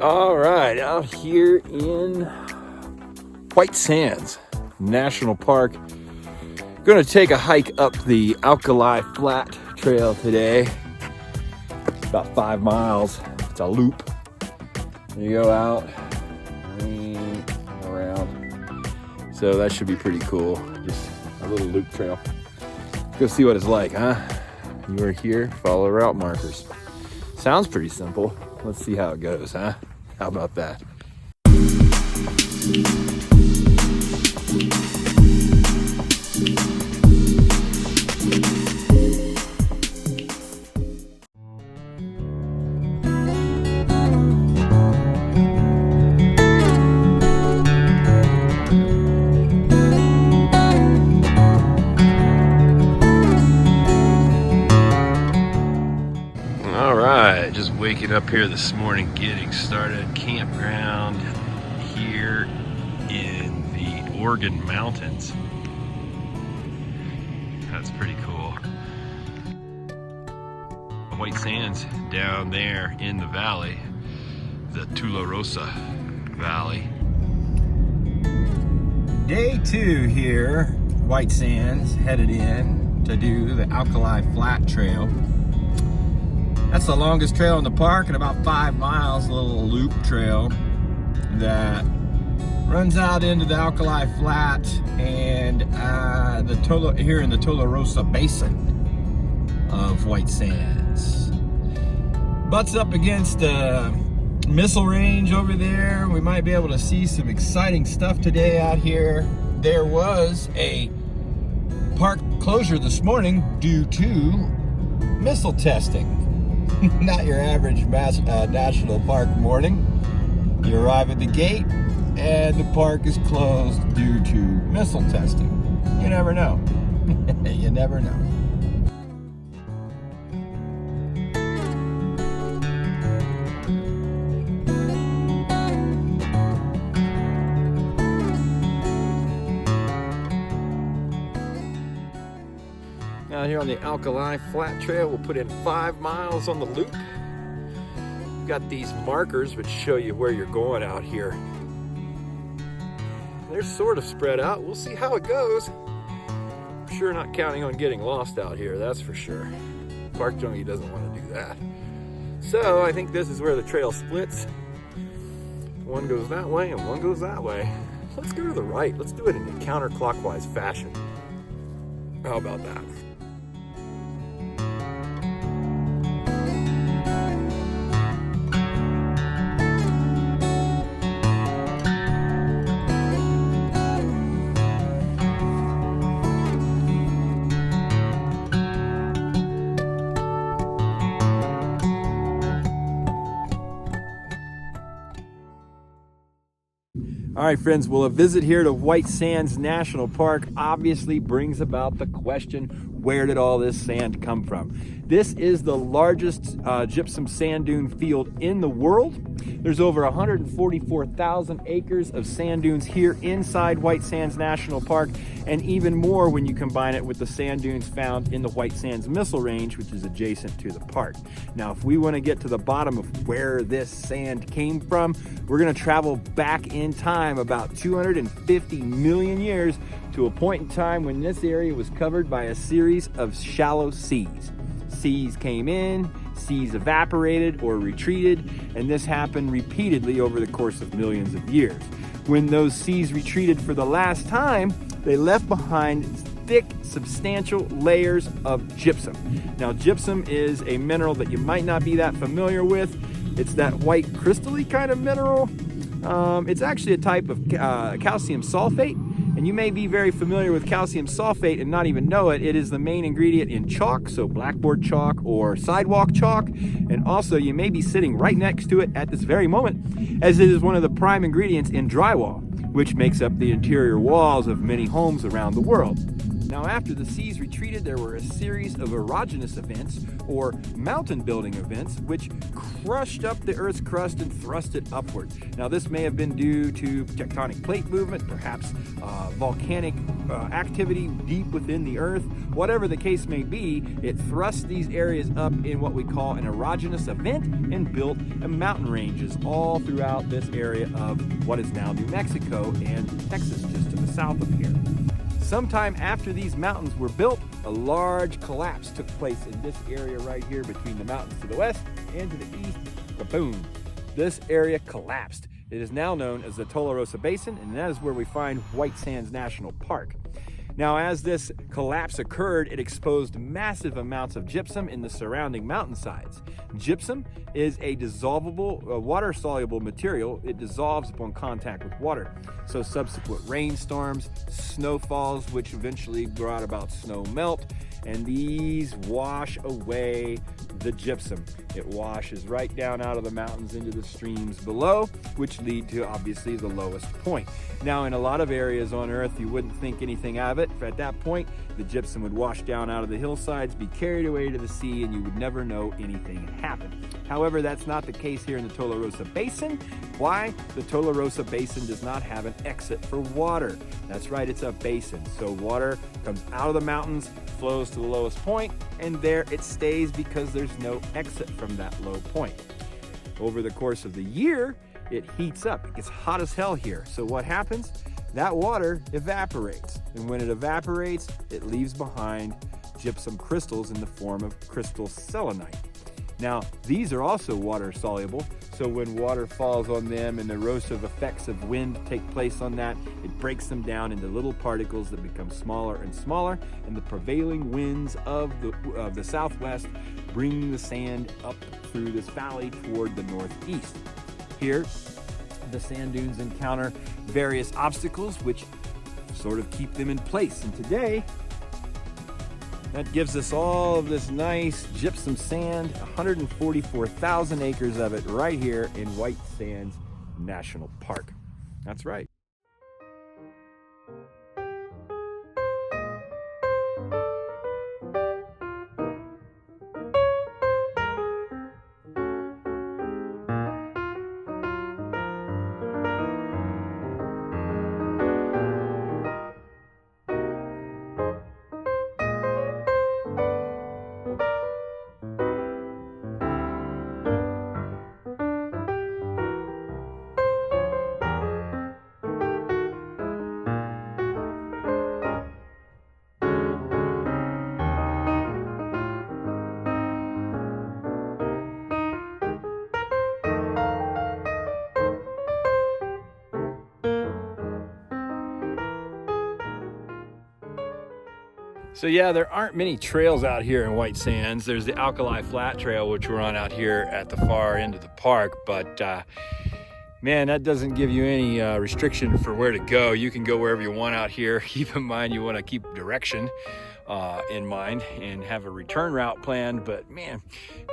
All right, out here in White Sands National Park. Gonna take a hike up the Alkali Flat Trail today. About 5 miles. It's a loop. You go out, around. So that should be pretty cool. Just a little loop trail. Let's go see what it's like, huh? You are here, follow route markers. Sounds pretty simple. Let's see how it goes, huh? How about that? Just waking up here this morning, getting started. Campground here in the Oregon Mountains. That's pretty cool. White Sands down there in the valley, the Tularosa Valley. Day 2 here, White Sands, headed in to do the Alkali Flat Trail. That's the longest trail in the park, and about 5 miles, a little loop trail that runs out into the Alkali Flat and here in the Tularosa Basin of White Sands. Butts up against a missile range over there. We might be able to see some exciting stuff today out here. There was a park closure this morning due to missile testing. Not your average national park morning. You arrive at the gate and the park is closed due to missile testing. You never know. You never know. Out here on the Alkali Flat Trail, we'll put in 5 miles on the loop. We've got these markers which show you where you're going out here. They're sort of spread out. We'll see how it goes. I'm sure not counting on getting lost out here, that's for sure. Park Junkie doesn't want to do that. So I think this is where the trail splits. One goes that way and one goes that way. Let's go to the right. Let's do it in a counterclockwise fashion. How about that? All right, friends, well, a visit here to White Sands National Park obviously brings about the question, where did all this sand come from? This is the largest gypsum sand dune field in the world. There's over 144,000 acres of sand dunes here inside White Sands National Park, and even more when you combine it with the sand dunes found in the White Sands Missile Range, which is adjacent to the park. Now, if we want to get to the bottom of where this sand came from, we're going to travel back in time about 250 million years to a point in time when this area was covered by a series of shallow seas. Seas came in, seas evaporated or retreated, and this happened repeatedly over the course of millions of years. When those seas retreated for the last time, they left behind thick, substantial layers of gypsum. Now, gypsum is a mineral that you might not be that familiar with. It's that white crystally kind of mineral. It's actually a type of calcium sulfate, and you may be very familiar with calcium sulfate and not even know it. It is the main ingredient in chalk, so blackboard chalk or sidewalk chalk, and also you may be sitting right next to it at this very moment, as it is one of the prime ingredients in drywall, which makes up the interior walls of many homes around the world. Now, after the seas retreated, there were a series of erogenous events, or mountain building events, which crushed up the Earth's crust and thrust it upward. Now, this may have been due to tectonic plate movement, perhaps volcanic activity deep within the Earth. Whatever the case may be, it thrust these areas up in what we call an erogenous event and built mountain ranges all throughout this area of what is now New Mexico and Texas, just to the south of here. Sometime after these mountains were built, a large collapse took place in this area right here between the mountains to the west and to the east. Kaboom! This area collapsed. It is now known as the Tularosa Basin, and that is where we find White Sands National Park. Now, as this collapse occurred, it exposed massive amounts of gypsum in the surrounding mountainsides. Gypsum is a dissolvable, water-soluble material. It dissolves upon contact with water. So subsequent rainstorms, snowfalls, which eventually brought about snow melt, and these wash away the gypsum. It washes right down out of the mountains into the streams below, which lead to obviously the lowest point. Now, in a lot of areas on Earth, you wouldn't think anything of it. At that point, the gypsum would wash down out of the hillsides, be carried away to the sea, and you would never know anything had happened. However, that's not the case here in the Tularosa Basin. Why? The Tularosa Basin does not have an exit for water. That's right, it's a basin. So water comes out of the mountains, flows to the lowest point, and there it stays because there's no exit from that low point. Over the course of the year, it heats up. It gets hot as hell here. So what happens? That water evaporates. And when it evaporates, it leaves behind gypsum crystals in the form of crystal selenite. Now, these are also water soluble, so when water falls on them and the erosive effects of wind take place on that, it breaks them down into little particles that become smaller and smaller, and the prevailing winds of the southwest bring the sand up through this valley toward the northeast. Here, the sand dunes encounter various obstacles which sort of keep them in place, and today, that gives us all of this nice gypsum sand, 144,000 acres of it right here in White Sands National Park. That's right. So yeah, there aren't many trails out here in White Sands. There's the Alkali Flat Trail, which we're on out here at the far end of the park, but man, that doesn't give you any restriction for where to go. You can go wherever you want out here. Keep in mind you want to keep direction in mind and have a return route planned, but man,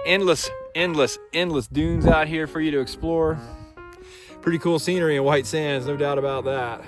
endless dunes out here for you to explore. Pretty cool scenery in White Sands, no doubt about that.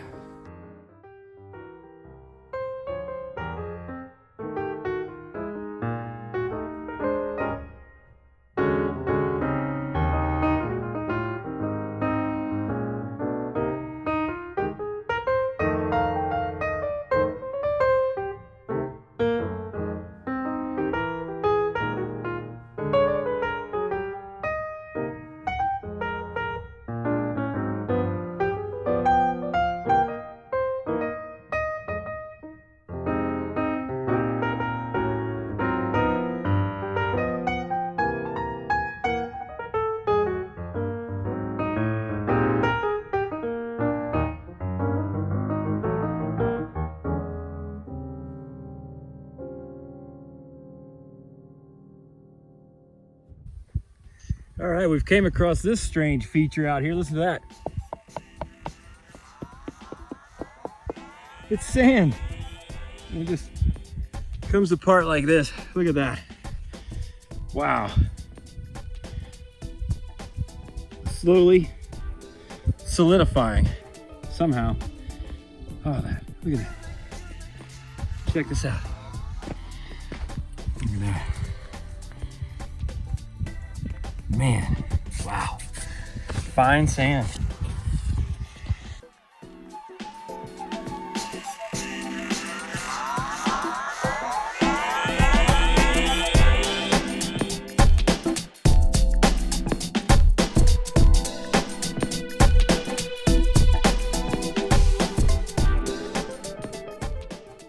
All right, we've came across this strange feature out here. Listen to that. It's sand. It just comes apart like this. Look at that. Wow. Slowly solidifying somehow. Oh, that. Look at that. Check this out. Look at that. Man, wow. Fine sand.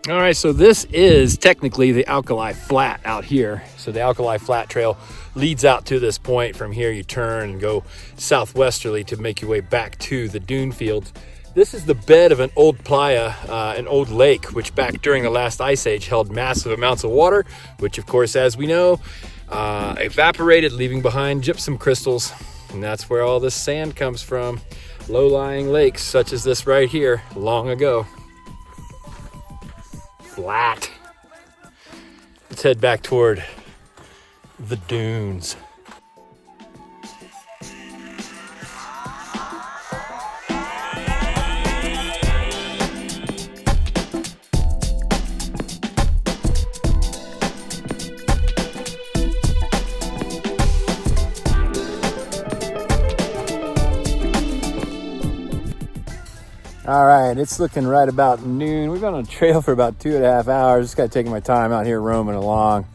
All right, so this is technically the Alkali Flat out here. So the Alkali Flat Trail leads out to this point. From here you turn and go southwesterly to make your way back to the dune fields. This is the bed of an old playa, an old lake, which back during the last ice age held massive amounts of water, which of course, as we know, evaporated, leaving behind gypsum crystals. And that's where all this sand comes from. Low-lying lakes such as this right here long ago. Flat. Let's head back toward the dunes. All right, it's looking right about noon. We've been on a trail for about 2.5 hours. Just got taking my time out here roaming along.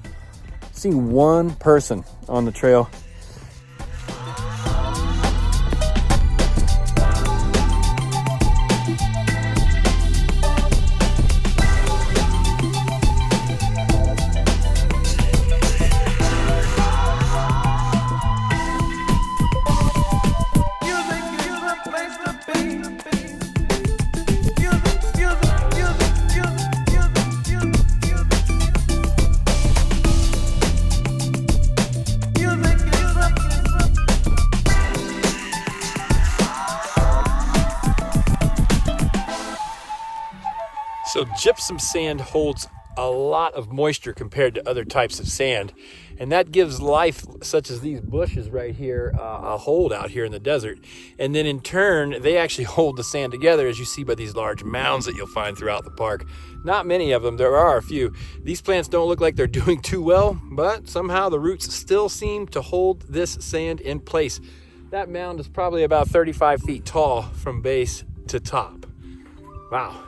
Seen one person on the trail. So gypsum sand holds a lot of moisture compared to other types of sand, and that gives life, such as these bushes right here, a hold out here in the desert. And then in turn, they actually hold the sand together, as you see by these large mounds that you'll find throughout the park. Not many of them, there are a few. These plants don't look like they're doing too well, but somehow the roots still seem to hold this sand in place. That mound is probably about 35 feet tall from base to top. Wow.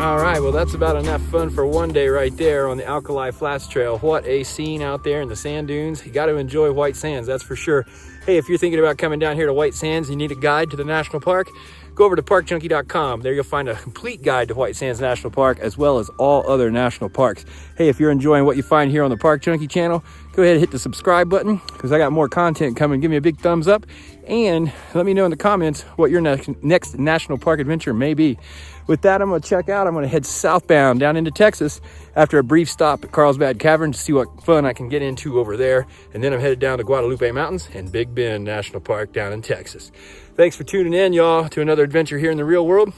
All right, well, that's about enough fun for one day right there on the Alkali Flat Trail. What a scene out there in the sand dunes. You got to enjoy White Sands, that's for sure. Hey, if you're thinking about coming down here to White Sands, you need a guide to the national park, go over to parkjunkie.com. There you'll find a complete guide to White Sands National Park, as well as all other national parks. Hey, if you're enjoying what you find here on the Park Junkie channel, go ahead and hit the subscribe button, because I got more content coming. Give me a big thumbs up, and let me know in the comments what your next national park adventure may be. With that, I'm going to check out. I'm going to head southbound down into Texas after a brief stop at Carlsbad Cavern to see what fun I can get into over there. And then I'm headed down to Guadalupe Mountains and Big Bend National Park down in Texas. Thanks for tuning in, y'all, to another adventure here in the real world.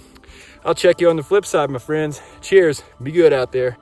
I'll check you on the flip side, my friends. Cheers. Be good out there.